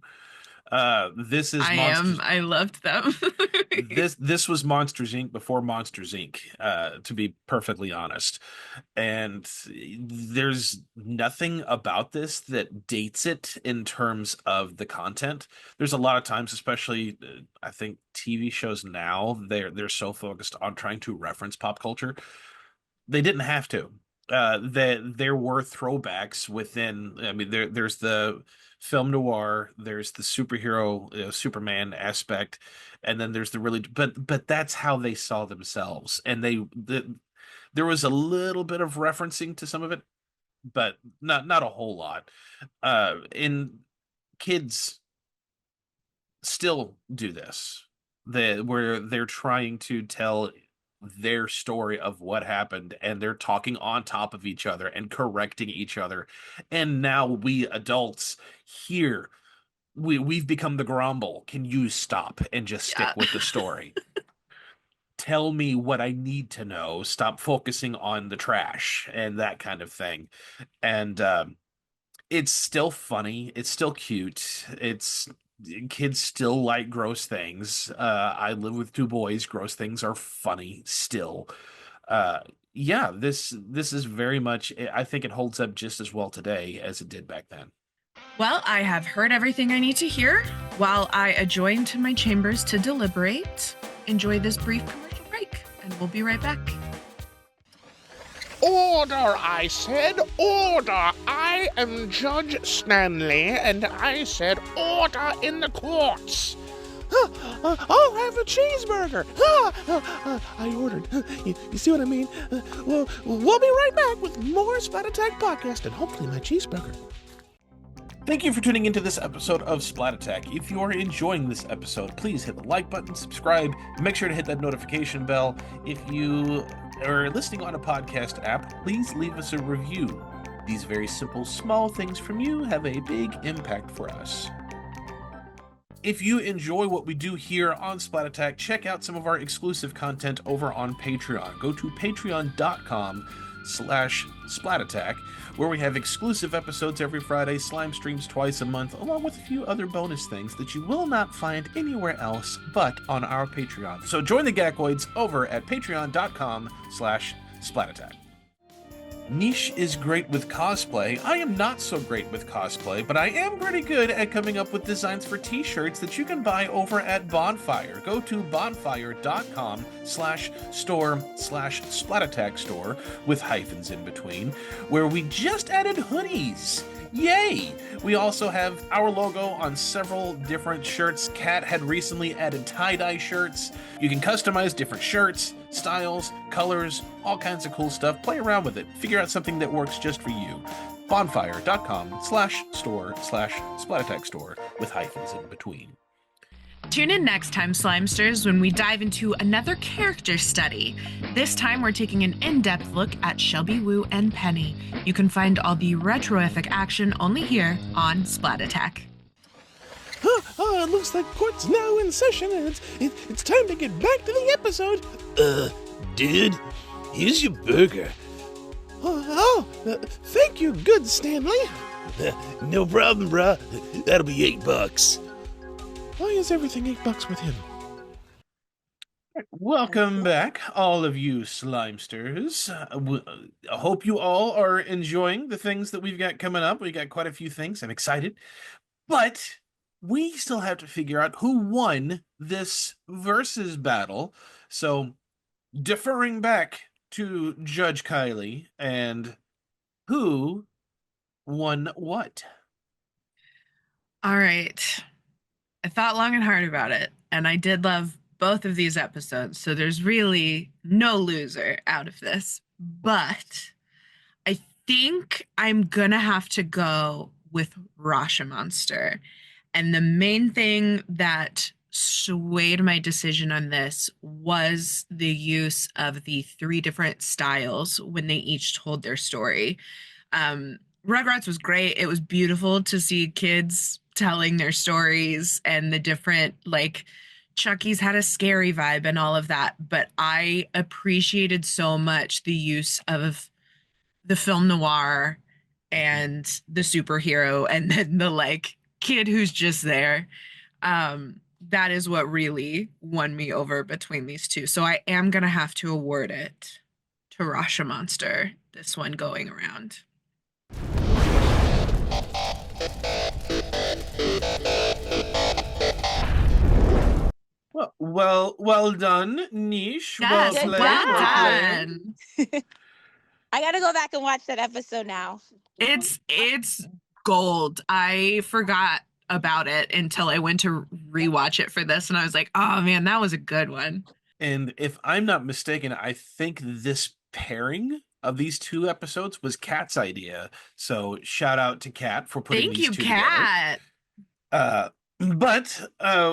This is I loved them. This was Monsters Inc. before Monsters Inc., to be perfectly honest. And there's nothing about this that dates it in terms of the content. There's a lot of times, especially I think TV shows now, they're so focused on trying to reference pop culture. They didn't have to. There were throwbacks within. I mean, there's the film noir, there's the superhero, Superman aspect, and then there's the really, but that's how they saw themselves. And there was a little bit of referencing to some of it, but not a whole lot. In kids still do this, where they're trying to tell their story of what happened, and they're talking on top of each other and correcting each other. And now we adults here, we've become the grumble. Can you stop and just stick with the story? Tell me what I need to know. Stop focusing on the trash and that kind of thing. And it's still funny. It's still cute. Kids still like gross things. I live with 2 boys. Gross things are funny still. Yeah, this is very much, I think it holds up just as well today as it did back then. Well, I have heard everything I need to hear. While I adjourn to my chambers to deliberate, enjoy this brief commercial break, and we'll be right back. Order, I said, order! I am Judge Stanley, and I said order in the courts! I'll have a cheeseburger! I ordered. You see what I mean? We'll be right back with more Splat Attack Podcast and hopefully my cheeseburger. Thank you for tuning into this episode of Splat Attack. If you are enjoying this episode, please hit the like button, subscribe, make sure to hit that notification bell. If you are listening on a podcast app, please leave us a review. These very simple, small things from you have a big impact for us. If you enjoy what we do here on Splat Attack, check out some of our exclusive content over on Patreon. Go to patreon.com patreon.com/SplatAttack, where we have exclusive episodes every Friday, slime streams twice a month, along with a few other bonus things that you will not find anywhere else but on our Patreon. So join the Gakoids over at patreon.com/SplatAttack. Nish is great with cosplay. I am not so great with cosplay, but I am pretty good at coming up with designs for t-shirts that you can buy over at Bonfire. Go to bonfire.com/store/SplatAttack store with hyphens in between, where we just added hoodies. Yay! We also have our logo on several different shirts. Kat had recently added tie-dye shirts. You can customize different shirts, styles, colors, all kinds of cool stuff. Play around with it. Figure out something that works just for you. Bonfire.com/store/SplatAttack store with hyphens in between. Tune in next time, Slimesters, when we dive into another character study. This time, we're taking an in-depth look at Shelby Woo and Penny. You can find all the retroific action only here on Splat Attack. It looks like court's now in session, and it's time to get back to the episode. Dude, here's your burger. Thank you, good Stanley. No problem, bruh. That'll be $8. Why is everything $8 with him? Welcome back, all of you Slimesters. I hope you all are enjoying the things that we've got coming up. We got quite a few things. I'm excited. But we still have to figure out who won this versus battle. So, deferring back to Judge Kylie, and who won what? All right. I thought long and hard about it, and I did love both of these episodes, so there's really no loser out of this. But I think I'm gonna have to go with Rosh O Monster. And the main thing that swayed my decision on this was the use of the 3 different styles when they each told their story. Rugrats was great. It was beautiful to see kids telling their stories, and the different, like, Chucky's had a scary vibe and all of that. But I appreciated so much the use of the film noir and the superhero, and then the, like, kid who's just there. That is what really won me over between these two. So I am going to have to award it to Rosh O Monster, this one going around. Well done, Nish. Yes, well played. done. I gotta go back and watch that episode now. It's gold. I forgot about it until I went to rewatch it for this, and I was like, oh man, that was a good one. And if I'm not mistaken, I think this pairing of these 2 episodes was Kat's idea. So shout out to Kat for putting these 2 together. Thank you, Kat. But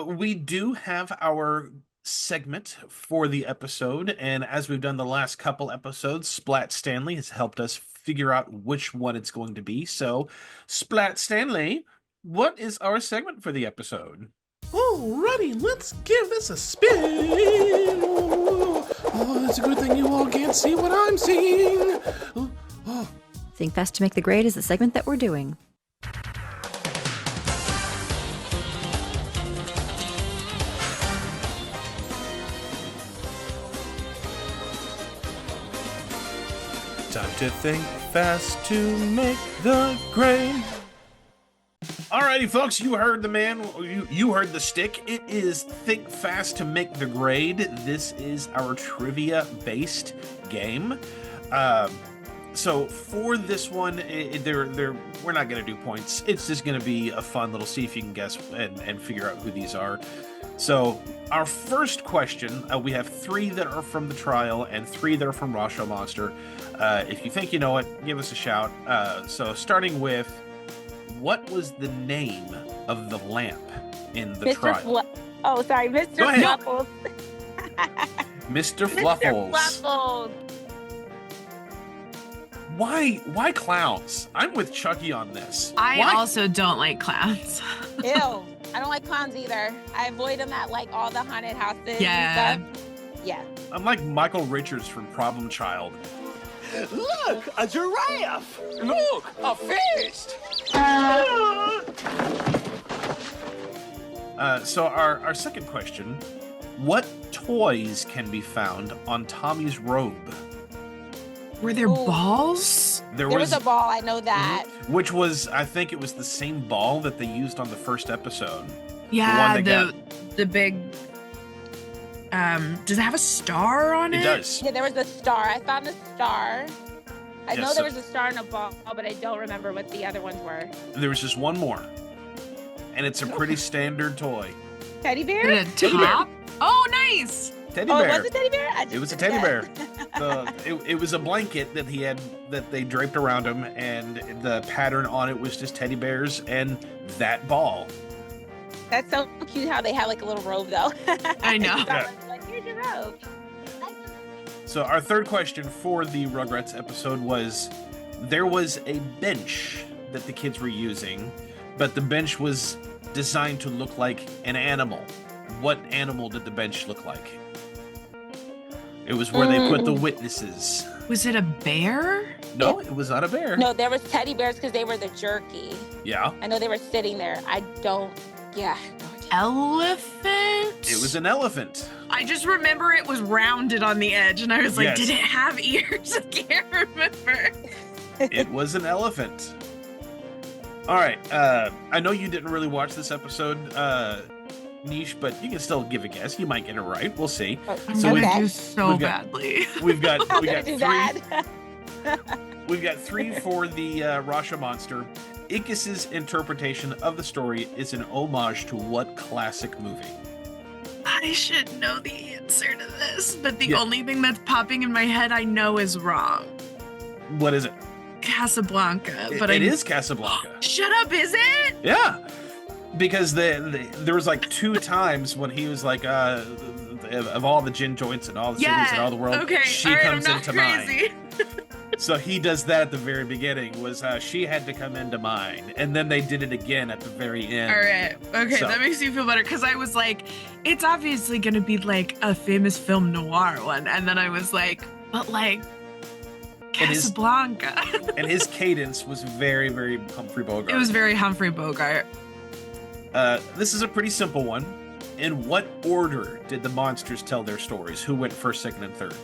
we do have our segment for the episode, and as we've done the last couple episodes, Splat Stanley has helped us figure out which one it's going to be. So, Splat Stanley, what is our segment for the episode? Alrighty, let's give this a spin. Oh, it's a good thing you all can't see what I'm seeing. Think Fast to Make the Grade is the segment that we're doing. Time to think fast to make the grade. Alrighty, folks, you heard the man, you heard the stick. It is Think Fast to Make the Grade. This is our trivia-based game. So for this one, we're not going to do points. It's just going to be a fun little see if you can guess and figure out who these are. So our first question, we have 3 that are from the trial and 3 that are from Rosh O Monster. If you think you know it, give us a shout. So starting with, what was the name of the lamp in the trial? Mr. Fluffles. Mr. Fluffles. Fluffles. Why clowns? I'm with Chucky on this. I also don't like clowns. Ew. I don't like clowns either. I avoid them at like all the haunted houses Yeah. and stuff. Yeah. I'm like Michael Richards from Problem Child. Look, a giraffe! Look, a fist! So our second question, what toys can be found on Tommy's robe? Were there balls? There was a ball, I know that. Which was, I think it was the same ball that they used on the first episode. Yeah, the big... does it have a star on it? It does. Yeah, there was a star. I found a star. I know so there was a star and a ball, but I don't remember what the other ones were. there was just one more. And it's a pretty standard toy. Teddy bear? And a top? Oh, nice! Teddy Oh, bear. it was a teddy bear? It was a teddy bear. It was a blanket that they draped around him, and the pattern on it was just teddy bears and that ball. That's so cute how they have like a little robe though. I know. Yeah. Like, here's your robe. So our third question for the Rugrats episode was, there was a bench that the kids were using, but the bench was designed to look like an animal. What animal did the bench look like? It was where they put the witnesses. Was it a bear? No, it was not a bear. No, there was teddy bears because they were the jerky. Yeah. I know they were sitting there. Elephant? It was an elephant. I just remember it was rounded on the edge, and I was like, Yes. did it have ears? I can't remember. It was an elephant. All right. I know you didn't really watch this episode, Nish, but you can still give a guess. You might get it right. We'll see. I'm So gonna we've- do so we've got- badly. We've got I'm we gonna got do three. that. We've got three for the Rosh O Monster. Ickis's interpretation of the story is an homage to what classic movie? I should know the answer to this, but the Yeah. only thing that's popping in my head I know is wrong. What is it? Casablanca. But It is Casablanca. Shut up, is it? Yeah. Because there was like two times when he was like, of all the gin joints and all the cities and all the world, Okay. she All right, comes I'm not into crazy. mine. So he does that at the very beginning, was she had to come into mine. And then they did it again at the very end. All right. Okay, So- that makes me feel better because I was like, it's obviously going to be like a famous film noir one. And then I was like, but like Casablanca. And his cadence was very, very Humphrey Bogart. It was very Humphrey Bogart. This is a pretty simple one. In what order did the monsters tell their stories? Who went first, second, and third?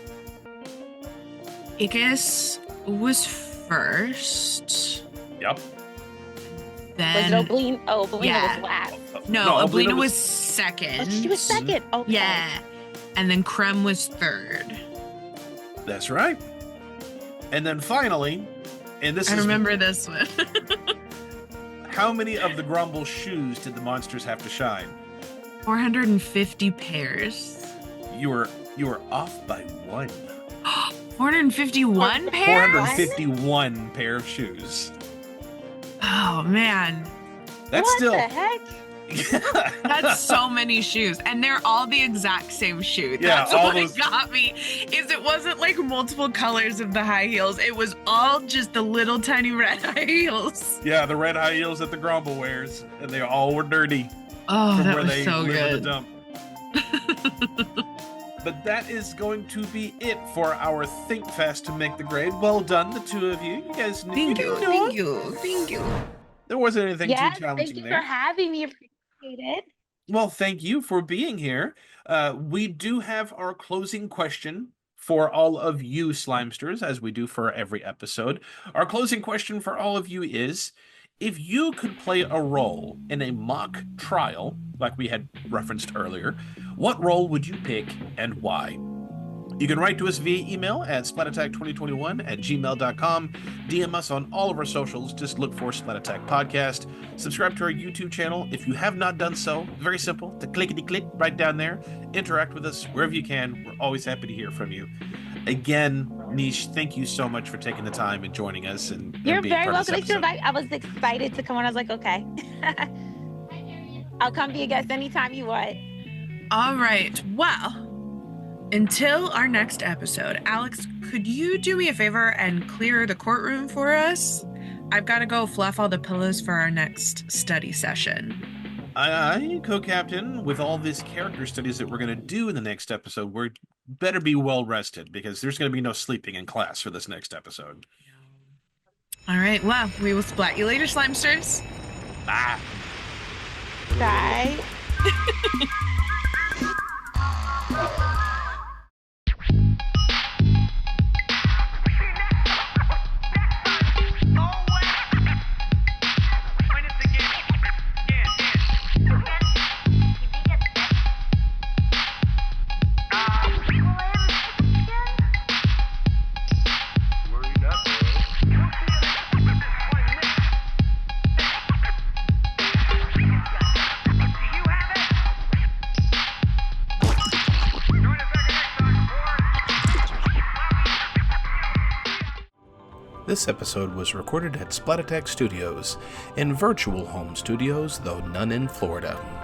Ickis was first. Yep. Then Was it Oblina? Oh, Oblina Yeah. was last. no, Oblina was second. Oh, she was second. Okay. Yeah. And then Creme was third. That's right. And then finally, and this I is remember this one. how many of the Grumble shoes did the monsters have to shine? 450 pairs. You were off by one. 451 pairs? 451 pair of shoes. Oh man. That's what still the heck? That's so many shoes. And they're all the exact same shoe. Yeah, That's all what those- got me. Is it wasn't like multiple colors of the high heels. It was all just the little tiny red high heels. Yeah, the red high heels that the Grumble wears, and they all were dirty Oh, from that where was they so live in the good. dump. But that is going to be it for our Think Fast to Make the Grade. Well done, the two of you. You guys Thank you, did thank it. you, thank you. There wasn't anything Yes, too challenging thank you there. for having me. Appreciate it. Well, thank you for being here. We do have our closing question for all of you Slimesters, as we do for every episode. Our closing question for all of you is, if you could play a role in a mock trial, like we had referenced earlier, what role would you pick and why? You can write to us via email at splatattack2021@gmail.com. DM us on all of our socials. Just look for Splat Attack Podcast. Subscribe to our YouTube channel if you have not done so. Very simple. To clickety-click right down there. Interact with us wherever you can. We're always happy to hear from you. Again, Nish, thank you so much for taking the time and joining us. And You're being very part of welcome. this episode. I was excited to come on. I was like, okay. I'll come be a guest anytime you want. All right. Well, until our next episode, Alex, could you do me a favor and clear the courtroom for us? I've got to go fluff all the pillows for our next study session. I co-captain, with all these character studies that we're going to do in the next episode, we're better be well rested because there's going to be no sleeping in class for this next episode. All right, well, we will splat you later, Slimesters. Bye. Bye. This episode was recorded at Splat Studios, in virtual home studios, though none in Florida.